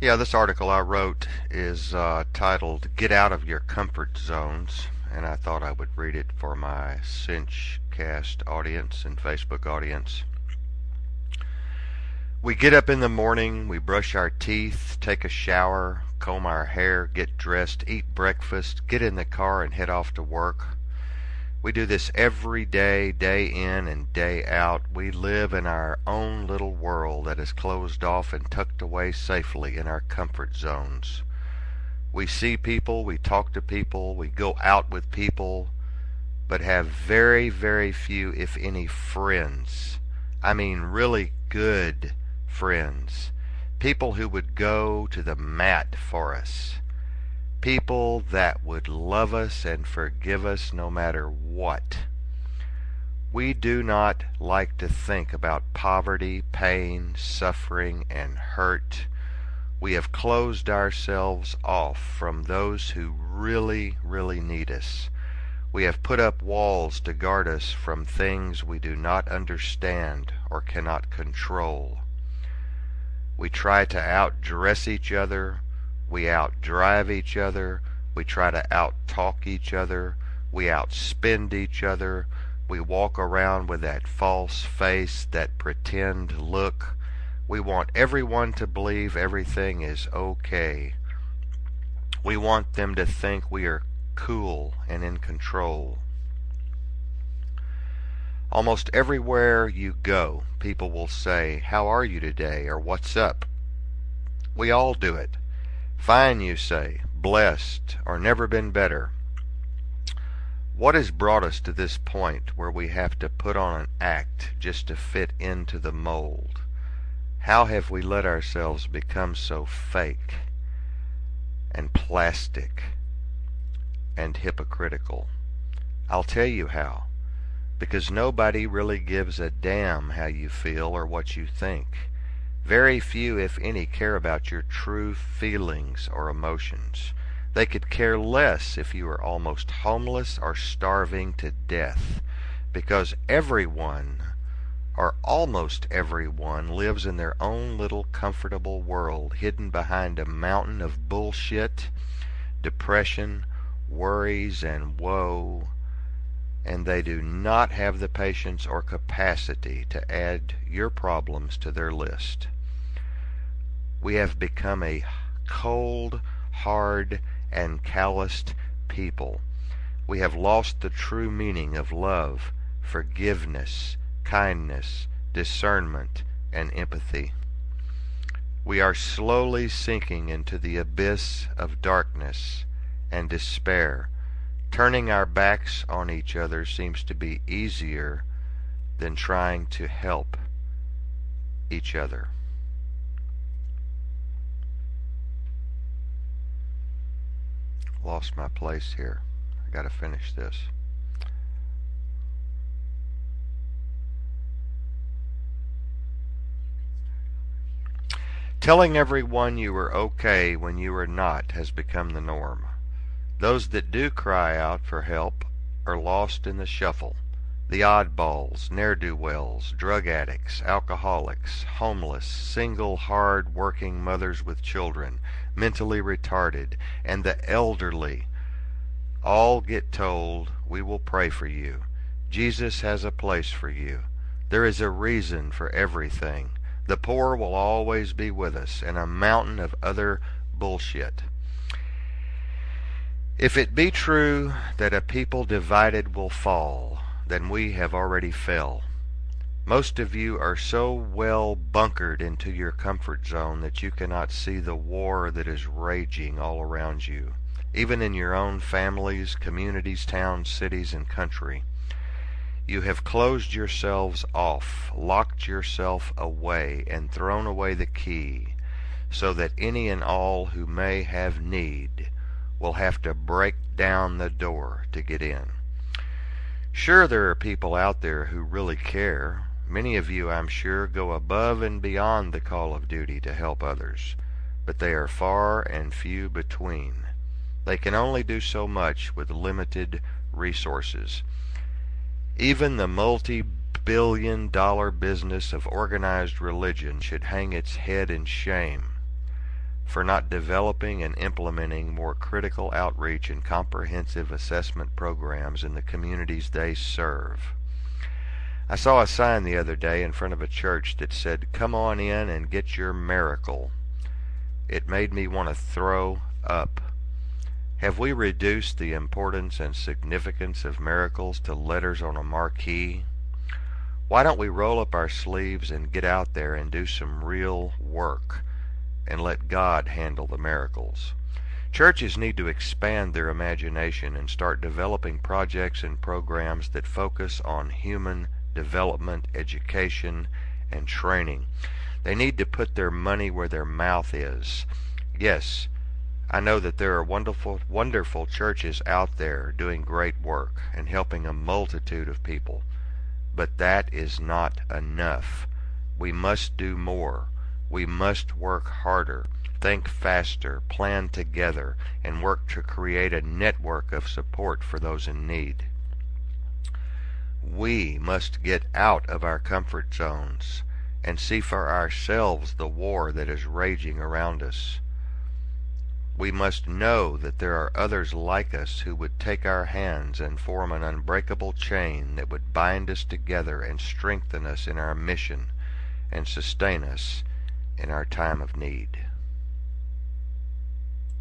Yeah, this article I wrote is titled Get Out of Your Comfort Zones, and I thought I would read it for my Cinchcast audience and Facebook audience. We get up in the morning, we brush our teeth, take a shower, comb our hair, get dressed, eat breakfast, get in the car and head off to work. We do this every day, day in and day out. We live in our own little world that is closed off and tucked away safely in our comfort zones. We see people, we talk to people, we go out with people, but have very, very few, if any, friends. I mean really good friends. People who would go to the mat for us. People that would love us and forgive us no matter what. We do not like to think about poverty, pain, suffering, and hurt. We have closed ourselves off from those who really, really need us. We have put up walls to guard us from things we do not understand or cannot control. We try to outdress each other. We outdrive each other. We try to outtalk each other. We outspend each other. We walk around with that false face, that pretend look. We want everyone to believe everything is okay. We want them to think we are cool and in control. Almost everywhere you go, people will say, "How are you today?" or "What's up?" We all do it. Fine, you say, blessed, or never been better. What has brought us to this point where we have to put on an act just to fit into the mold? How have we let ourselves become so fake and plastic and hypocritical? I'll tell you how. Because nobody really gives a damn how you feel or what you think. Very few, if any, care about your true feelings or emotions. They could care less if you are almost homeless or starving to death, because everyone, or almost everyone, lives in their own little comfortable world, hidden behind a mountain of bullshit, depression, worries, and woe, and they do not have the patience or capacity to add your problems to their list. We have become a cold, hard, and calloused people. We have lost the true meaning of love, forgiveness, kindness, discernment, and empathy. We are slowly sinking into the abyss of darkness and despair. Turning our backs on each other seems to be easier than trying to help each other. Lost my place here. I gotta finish this. Telling everyone you were okay when you were not has become the norm. Those that do cry out for help are lost in the shuffle. The oddballs, ne'er-do-wells, drug addicts, alcoholics, homeless, single, hard-working mothers with children, mentally retarded, and the elderly all get told, "We will pray for you. Jesus has a place for you. There is a reason for everything. The poor will always be with us," and a mountain of other bullshit. If it be true that a people divided will fall, then we have already fell. Most of you are so well bunkered into your comfort zone that you cannot see the war that is raging all around you, even in your own families, communities, towns, cities, and country. You have closed yourselves off, locked yourself away, and thrown away the key, so that any and all who may have need will have to break down the door to get in. Sure, there are people out there who really care. Many of you, I'm sure, go above and beyond the call of duty to help others, but they are far and few between. They can only do so much with limited resources. Even the multi-billion-dollar business of organized religion should hang its head in shame. for not developing and implementing more critical outreach and comprehensive assessment programs in the communities they serve. I saw a sign the other day in front of a church that said, "Come on in and get your miracle." It made me want to throw up. Have we reduced the importance and significance of miracles to letters on a marquee? Why don't we roll up our sleeves and get out there and do some real work and let God handle the miracles? Churches need to expand their imagination and start developing projects and programs that focus on human development, education, and training. They need to put their money where their mouth is. Yes, I know that there are wonderful churches out there doing great work and helping a multitude of people, but that is not enough. We must do more. We must work harder, think faster, plan together, and work to create a network of support for those in need. We must get out of our comfort zones and see for ourselves the war that is raging around us. We must know that there are others like us who would take our hands and form an unbreakable chain that would bind us together and strengthen us in our mission and sustain us in our time of need.